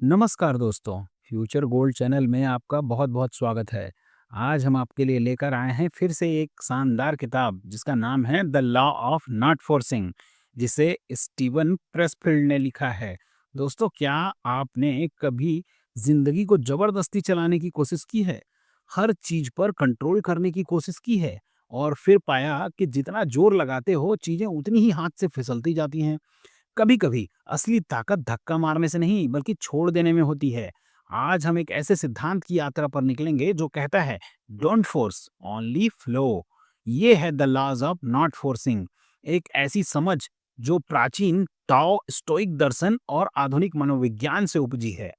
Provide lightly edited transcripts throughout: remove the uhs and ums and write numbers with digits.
नमस्कार दोस्तों, future gold channel में आपका बहुत-बहुत स्वागत है। आज हम आपके लिए लेकर आए हैं फिर से एक शानदार किताब जिसका नाम है the law of not forcing, जिसे स्टीवन प्रेसफील्ड ने लिखा है। दोस्तों, क्या आपने कभी ज़िंदगी को ज़बरदस्ती चलाने की कोशिश की है? हर चीज़ पर कंट्रोल करने की कोशिश की है और फिर पाया कि जितना ज़ोर लगाते हो, चीज़ें उतनी ही हाथ से फिसलती जाती हैं? कभी-कभी असली ताकत धक्का मारने से नहीं बल्कि छोड़ देने में होती है। आज हम एक ऐसे सिद्धांत की यात्रा पर निकलेंगे जो कहता है डोंट फोर्स ओनली फ्लो। ये है the laws of not forcing, एक ऐसी समझ जो प्राचीन टाओ स्टोइक दर्शन और आधुनिक मनोविज्ञान से उपजी है।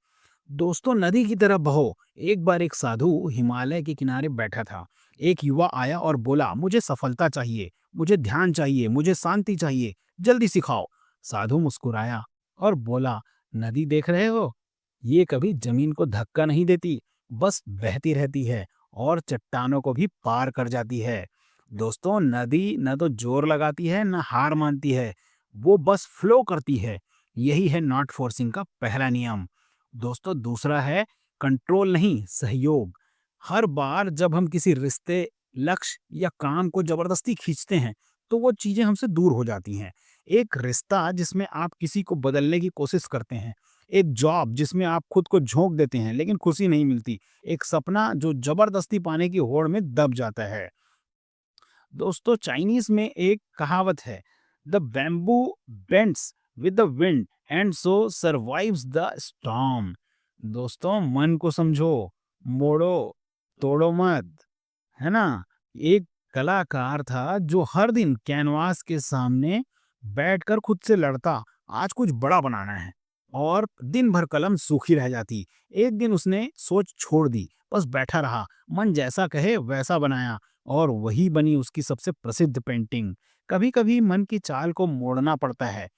दोस्तों, नदी की तरह बहो। एक बार एक साधु हिमालय के किनारे बैठा था। एक युवा आया और बोला, मुझे सफलता चाहिए, मुझे ध्यान चाहिए, मुझे शांति चाहिए, जल्दी सिखाओ। साधु मुस्कुराया और बोला, नदी देख रहे हो, ये कभी जमीन को धक्का नहीं देती, बस बहती रहती है और चट्टानों को भी पार कर जाती है। दोस्तों, नदी न तो जोर लगाती है न हार मानती है, वो बस फ्लो करती है। यही है नॉट फोर्सिंग का पहला नियम। दोस्तों, दूसरा है कंट्रोल नहीं, सहयोग। हर बार जब हम किसी रिश्ते, लक्ष्य या काम को जबरदस्ती खींचते हैं तो वो चीजें हमसे दूर हो जाती हैं। एक रिश्ता जिसमें आप किसी को बदलने की कोशिश करते हैं, एक जॉब जिसमें आप खुद को झोंक देते हैं लेकिन खुशी नहीं मिलती, एक सपना जो जबरदस्ती पाने की होड़ में दब जाता है। दोस्तों, चाइनीज में एक कहावत है, the bamboo bends with the wind and so survives the storm. दोस्तों, मन को समझो, मोड़ो, तोड़ो मत, है ना? एक कलाकार था जो हर दिन कैनवास के सामने बैठकर खुद से लड़ता, आज कुछ बड़ा बनाना है, और दिन भर कलम सूखी रह जाती। एक दिन उसने सोच छोड़ दी, बस बैठा रहा, मन जैसा कहे वैसा बनाया और वही बनी उसकी सबसे प्रसिद्ध पेंटिंग। कभी-कभी मन की चाल को मोड़ना पड़ता है,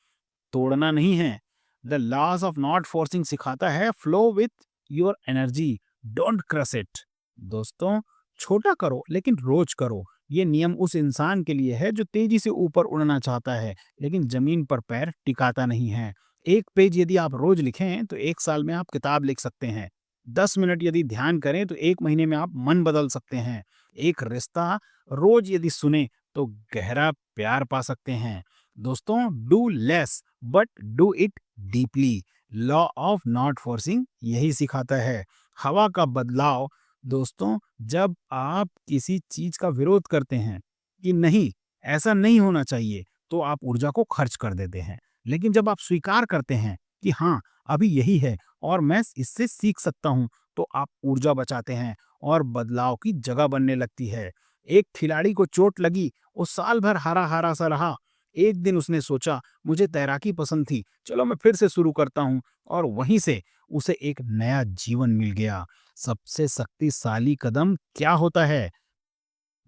तोड़ना नहीं है। The laws of not forcing सिखाता है flow with your energy, don't crush it. दोस्तों, छोटा करो लेकिन रोज करो। ये नियम उस इंसान के लिए है जो तेजी से ऊपर उड़ना चाहता है लेकिन जमीन पर पैर टिकाता नहीं है। एक पेज यदि आप रोज लिखें तो एक साल में आप किताब लिख सकते हैं। 10 मिनट यदि ध्यान करें तो एक महीने में आप मन बदल सकते हैं। एक रिश्ता रोज यदि सुने तो गहरा प्यार पा सकते हैं। दोस्तों, do less but do it deeply. Law of not forcing यही सिखाता है। हवा का बदलाव। दोस्तों, जब आप किसी चीज का विरोध करते हैं कि नहीं, ऐसा नहीं होना चाहिए, तो आप ऊर्जा को खर्च कर देते हैं। लेकिन जब आप स्वीकार करते हैं कि हाँ, अभी यही है और मैं इससे सीख सकता हूं, तो आप ऊर्जा बचाते हैं और बदलाव की जगह बनने लगती है। एक खिलाड़ी को चोट लगी, वो साल भर हारा हारा सा रहा। एक दिन उसने सोचा, मुझे तैराकी पसंद थी, चलो मैं फिर से शुरू करता हूँ, और वहीं से उसे एक नया जीवन मिल गया। सबसे शक्तिशाली कदम क्या होता है?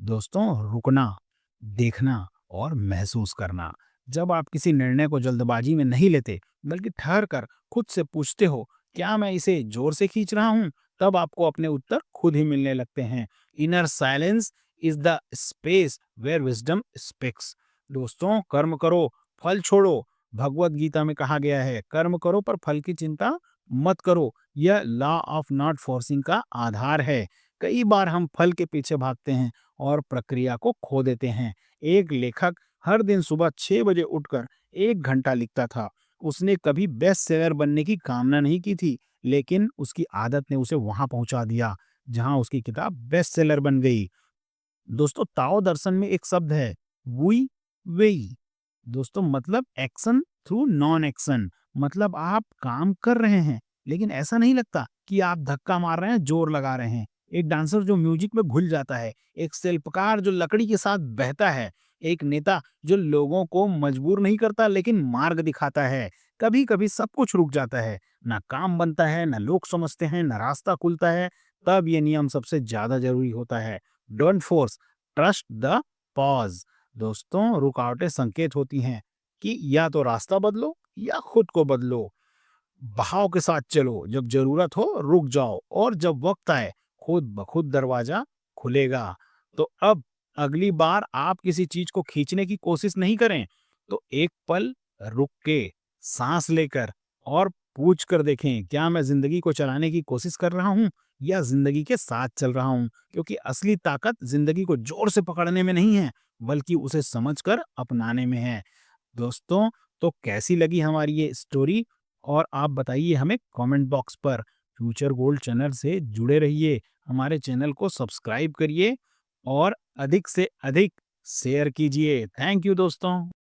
दोस्तों, रुकना, देखना और महसूस करना। जब आप किसी निर्णय को जल्दबाजी में नहीं लेते, बल्कि ठहर कर खुद से पूछते हो, क्या मैं इसे जोर से खींच रहा हूँ? तब आपको अपने उत्तर खुद ही मिलने लगते हैं। Inner silence is the space where wisdom speaks. दोस्तों, कर्म करो, फल छोड़ो। भगवत गीता में कहा गया है, कर्म करो पर फल की चिंता मत करो। यह लॉ ऑफ नॉट फोर्सिंग का आधार है। कई बार हम फल के पीछे भागते हैं और प्रक्रिया को खो देते हैं। एक लेखक हर दिन सुबह 6 बजे उठकर 1 घंटा लिखता था। उसने कभी बेस्ट सेलर बनने की कामना नहीं की थी, लेकिन उसकी आदत ने उसे वहां पहुंचा दिया जहां उसकी किताब बेस्ट सेलर बन गई। दोस्तों, ताओ दर्शन में एक शब्द है, वुई वेई। दोस्तों, मतलब एक्शन थ्रू नॉन एक्शन। मतलब आप काम कर रहे हैं लेकिन ऐसा नहीं लगता कि आप धक्का मार रहे हैं, जोर लगा रहे हैं। एक डांसर जो म्यूजिक में घुल जाता है, एक शिल्पकार जो लकड़ी के साथ बहता है, एक नेता जो लोगों को मजबूर नहीं करता लेकिन मार्ग दिखाता है। कभी कभी सब कुछ रुक जाता है, ना काम बनता है, ना लोग समझते हैं, ना रास्ता खुलता है। तब ये नियम सबसे ज्यादा जरूरी होता है, don't force, trust the pause. दोस्तों, रुकावटें संकेत होती हैं कि या तो रास्ता बदलो या खुद को बदलो। बहाव के साथ चलो, जब जरूरत हो रुक जाओ, और जब वक्त आए खुद ब खुद दरवाजा खुलेगा। तो अब अगली बार आप किसी चीज को खींचने की कोशिश नहीं करें, तो एक पल रुक के, सांस लेकर और पूछ कर देखें, क्या मैं ज़िंदगी को चलाने की कोशिश कर रहा हूँ या ज़िंदगी के साथ चल रहा हूँ? क्योंकि असली ताकत ज़िंदगी को ज़ोर से पकड़ने में नहीं है, बल्कि उसे समझकर अपनाने में है। दोस्तों, तो कैसी लगी हमारी ये स्टोरी? और आप बताइए हमें कमेंट बॉक्स पर। फ्यूचर गोल्ड चैनल से जुड़े रहिए, हमारे चैनल को सब्सक्राइब करिए और अधिक से अधिक शेयर कीजिए। थैंक यू दोस्तों।